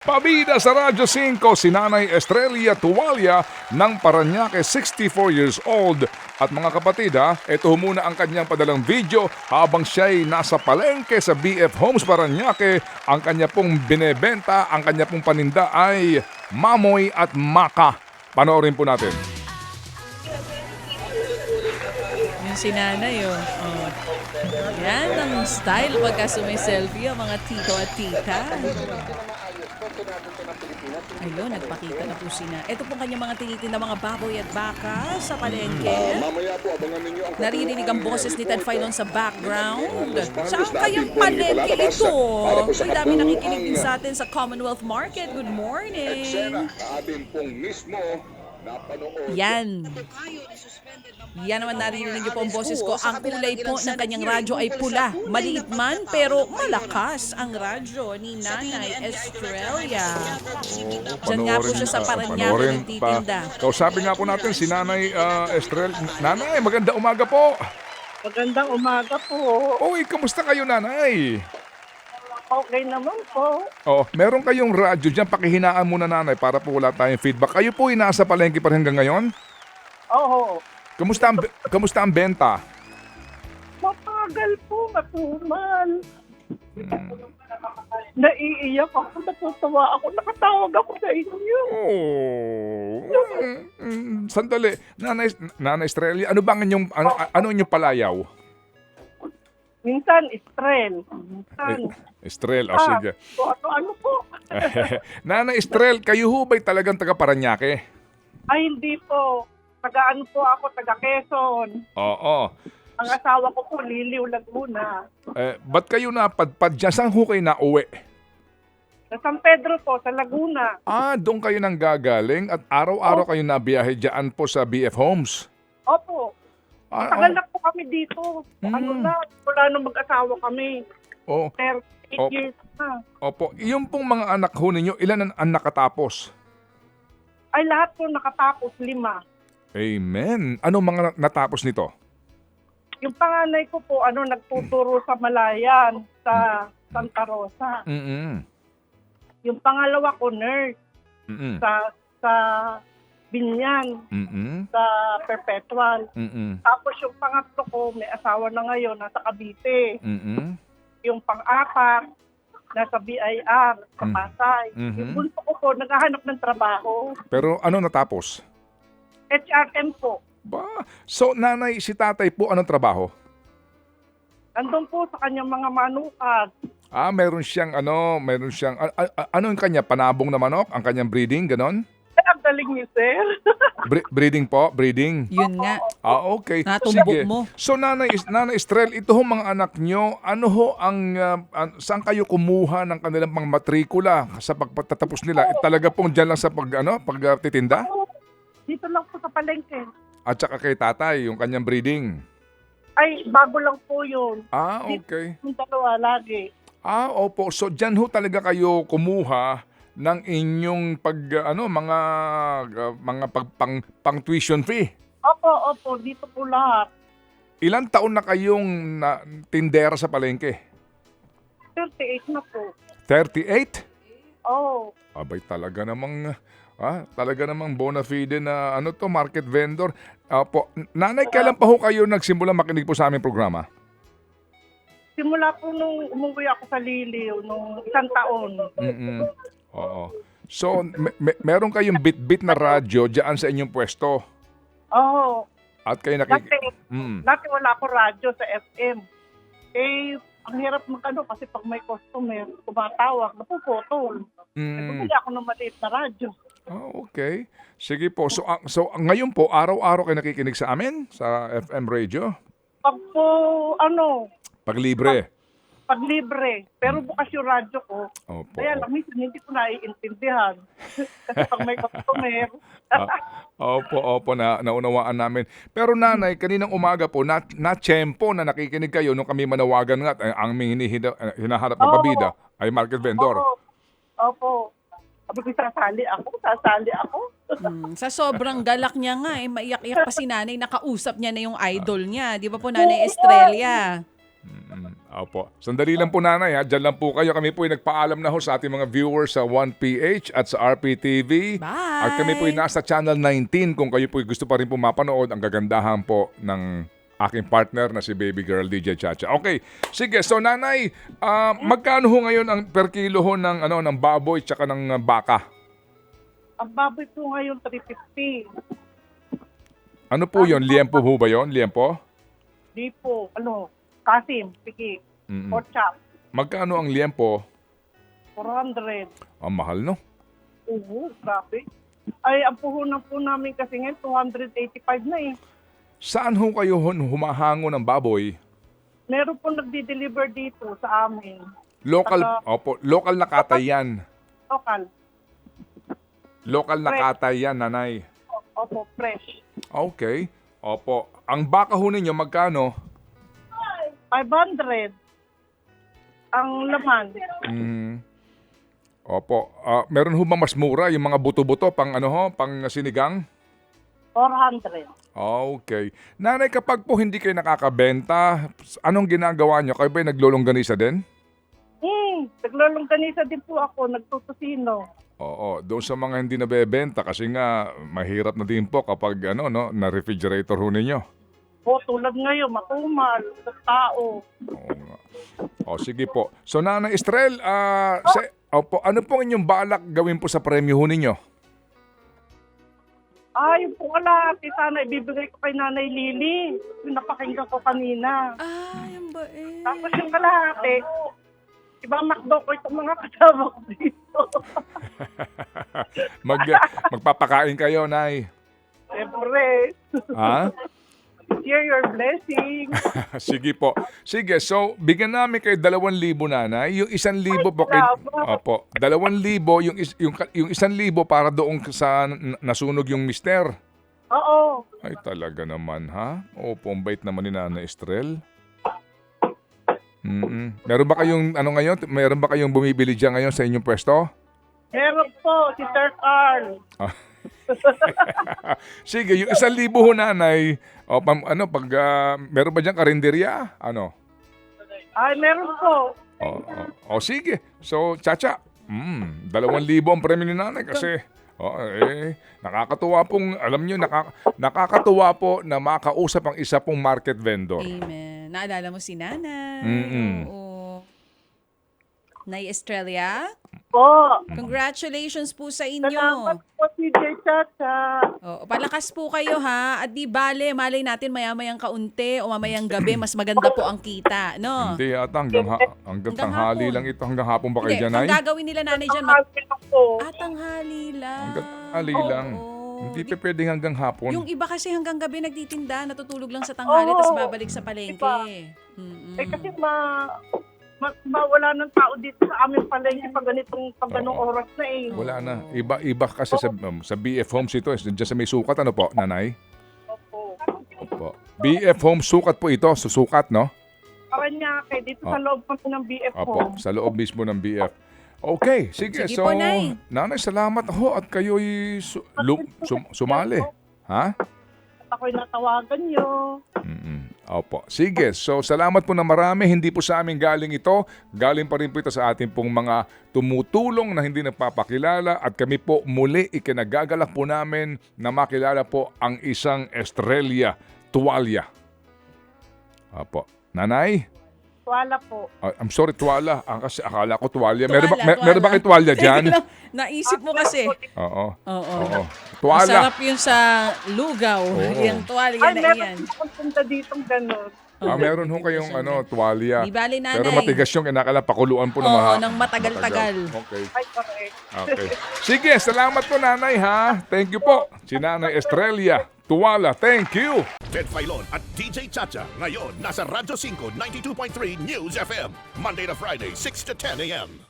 Pabida sa Radyo 5, si Nanay Estrella Tuwalia ng Parañaque, 64 years old. At mga kapatid ito muna ang kanyang padalang video habang siya'y nasa palengke sa BF Homes Parañaque. Ang kanya pong binebenta, ang kanya pong paninda ay mamoy at maka. Panoorin po natin. Yung si Nanay, oh. Yan ang style pagka sumiselfie ang mga tito at tita. Ayun, nagpakita na po sina. Ito po kanyang mga tinitinda mga baboy at baka sa palengke. Naririnig ang boses ni Ted Filon sa background. Saan kayang palengke ito? May dami nakikinig din sa atin sa Commonwealth Market. Good morning. Yan. Yan naman naririnig niyo po ang boses ko. Ang kulay po ng kanyang radyo ay pula. Maliit man pero malakas ang radyo ni Nanay Estrella. Diyan nga po siya sa Parañaque nagtitinda. Kausapin nga po natin si Nanay Estrella. Nanay, maganda umaga po. Magandang umaga po. Uy, kamusta kayo, Nanay? Okay naman po. Oh, meron kayong radyo dyan. Pakihinaan muna, Nanay, para po wala tayong feedback. Kayo po ay nasa palengke pa rin hanggang ngayon? Oo. Kamusta ang benta? Mapagal po, matumal. Naiiyak ako, natutuwa ako, nakatawag ako sa inyo. Oh. Sandali. Nanay Estrella, ano bang inyong palayaw? Minsan, Estrel. Minsan, Estrel, sige. ano po. Nanay Estrel, kayo ho ba'y talagang taga Parañaque? Ay, hindi po. Taga-ano po ako, taga-Quezon. Oo. Ang asawa ko po, Liliw, Laguna. Ba't kayo napadpad dyan? Saan ho kayo nauwi? Sa San Pedro po, sa Laguna. Doon kayo nang gagaling at araw-araw kayo nabiyahe dyan po sa BF Homes? Opo. Tagal na po kami dito. Wala nung mag-asawa kami. Oh. 38 years na. Opo. Yung pong mga anak ho ninyo, ilan ang nakatapos? Ay, lahat po nakatapos, 5. Amen. Anong mga natapos nito? Yung panganay ko po, nagtuturo sa Malayan, sa Santa Rosa. Yung pangalawa ko, nurse, sa Binyan, sa Perpetual. Tapos yung pangatlo ko, may asawa na ngayon, nasa Cavite. Yung pang-apat, nasa BIR, sa Pasay. Yung bunso ko po, naghahanap ng trabaho. Pero ano natapos? HRM po. So, nanay, si tatay po, anong trabaho? Andun po sa kanyang mga manukat. Meron siyang ano yung kanya? Panabong na manok? Ang kanyang breeding, ganon? Ay, ang galing niyo, sir. Breeding po? Breeding? Yun nga. Okay. Natumbok mo. So, Nanay Estrel, ito ho mga anak nyo, ano ho saan kayo kumuha ng kanilang pang matrikula sa pagpatatapos nila? Talaga pong dyan lang sa pagtitinda? Dito lang po sa palengke. At saka kay tatay, yung kanyang breeding? Ay, bago lang po yun. Okay. Yung dalawa lagi. Opo. So, dyan ho talaga kayo kumuha ng inyong pang tuition fee? Opo. Dito po lahat. Ilang taon na kayong tindera sa palengke? 38 na po. 38? Oo. Abay, talaga namang bona fide na market vendor. Po, Nanay, kailan pa ho kayo nagsimula makinig po sa aming programa? Simula po nung umuwi ako sa Liliw, nung 1 taon. Oo. So, meron kayong bit-bit na radyo dyan sa inyong pwesto? Oo. At kayo Dati wala ako radyo sa FM. Ang hirap kasi pag may customer, tumatawag, napuputol. Bumili ako ng maliit na radyo. Okay. Sige po. So, ngayon po, araw-araw kayo nakikinig sa amin sa FM radio? Pag po, Pag libre? Pag libre. Pero bukas yung radyo ko. Opo. Kaya lang, minsan hindi ko naiintindihan. Kasi pag may customer. Opo, naunawaan namin. Pero Nanay, kaninang umaga po, na-tsempo na nakikinig kayo nung kami manawagan nga, ang hinaharap na pabida ay market vendor. Opo. Sabi ko, sasali ako. Sa sobrang galak niya nga, maiyak-iyak pa si Nanay, nakausap niya na yung idol niya. Di ba po, Nanay Estrella? Opo. Sandali lang po nanay ha. Diyan lang po kayo. Kami po ay nagpaalam na ho sa ating mga viewers sa 1PH at sa RPTV. Bye! At kami po ay nasa Channel 19 kung kayo po ay gusto pa rin po mapanood ang gagandahan po ng aking partner na si Baby Girl DJ Chacha. Okay. Sige. So nanay, magkano ho ngayon ang per kilo ho ng, ng baboy tsaka ng baka? Ang baboy po ngayon 350. Ano po yun? Liempo ho ba yun? Liempo? Di po, kasim, piki, pork chop, Magkano ang liempo? 400. Ang mahal, no? Oo, grabe. Ay, ang puhunan po namin kasi ngayon, 285 na eh. Saan ho kayo humahango ng baboy? Meron po nagdi-deliver dito sa amin. Local, local na katay yan. Local. Local na Fresh. katay yan, nanay. Opo, fresh. Okay. Opo. Ang baka ho ninyo, magkano? 500. Ang laman. Opo. Meron ho ba mas mura yung mga buto-buto pang pang sinigang? 400. Okay. Nanay, kapag po hindi kayo nakakabenta, anong ginagawa nyo? Kayo ba naglulongganisa din? Naglulongganisa din po ako, nagtutusino. Oo, doon sa mga hindi nabebenta kasi nga mahirap na din po kapag na refrigerator ho ninyo. Po, tulad ngayon, matumal, sa tao. Oo nga. O sige po. So Nanay Estrel, ano po inyong balak gawin po sa premyo ho ninyo? Yung po kalahati, sana ibibigay ko kay Nanay Lily. Yung napakinggan ko kanina. Yan ba eh? Tapos yung kalahati, ibamakdo ko itong mga kasama ko dito. Magpapakain kayo, Nay. Siyempre, Ha? share your blessing. Sige po. Sige, so bigyan namin kayo 2,000 nanay. Yung 1,000 po kay Opo. 2,000 yung 1,000 para doon sa nasunog yung mister. Oo. Ay talaga naman ha. Opo, ang bait naman ni Nanay Estrel. Meron ba kayong ngayon? Meron ba kayong bumibili diyan ngayon sa inyong pwesto? Meron po, si Sir Carl. Sige, yung 1,000 ho nanay. Pag meron ba diyan karinderya? Ay, meron po. Sige. So, Chacha, 2,000 ang premyo ni nanay kasi nakakatuwa pong, alam nyo, nakakatuwa po na makausap ang isa pong market vendor. Amen. Naalala mo si Nanay. Oo. Nay Estrella, Po. congratulations po sa inyo. Salamat po, DJ Chacha. Palakas po kayo ha. At di bale, malay natin mayamayang kaunti o mamayang gabi, mas maganda po ang kita. No? Hindi yata, hanggang tanghali hapon. lang ito. Hanggang hapon ba kayo Hindi, dyan, ang ay? gagawin nila nanay dyan, Happy na po. tanghali lang. Hanggang tanghali lang. Hindi pa pwedeng hanggang hapon. Yung iba kasi hanggang gabi nagtitinda, natutulog lang sa tanghali, tapos babalik sa palengke. Kasi mawala ng tao dito sa aming palengke pag ganong oras na eh. Wala na. Iba kasi sa BF Homes ito. Diyan sa may sukat, ano po, nanay? Opo. BF Homes, sukat po ito. Susukat, no? Paranaque, dito sa loob pa ng BF Opo, Home. sa loob mismo ng BF. Okay, sige. Sige So, po, Nay. nanay, salamat ho at kayo'y sumali. Ha? At ako'y natawagan nyo. Opo. Sige. So, salamat po na marami. Hindi po sa amin galing ito. Galing pa rin po ito sa ating pong mga tumutulong na hindi nagpapakilala. At kami po muli ikinagagalak po namin na makilala po ang isang Estrella Tuwalya. Opo. Nanay? Wala po. I'm sorry, tuwala. Kasi akala ko tuwalya. Tuwala. Meron ba kayo tuwalya dyan? Teka lang, naisip mo kasi. Oo. Oo. Tuwala. Masarap yun sa lugaw. Yung tuwalya Ay, na meron yan. po punta ditong gano'n. Meron ho kayong tuwalya. Di bali, nanay. Pero matigas yung kinakailangan pakuluan po ng Oo, ng matagal-tagal. Okay. Ay, correct. Okay. Sige, salamat po nanay ha. Thank you po. Si Nanay Estrella Tuwala. Thank you. Ted Filon at DJ Chacha. Ngayon, nasa Radyo 5, 92.3 News FM. Monday to Friday, 6 to 10 a.m.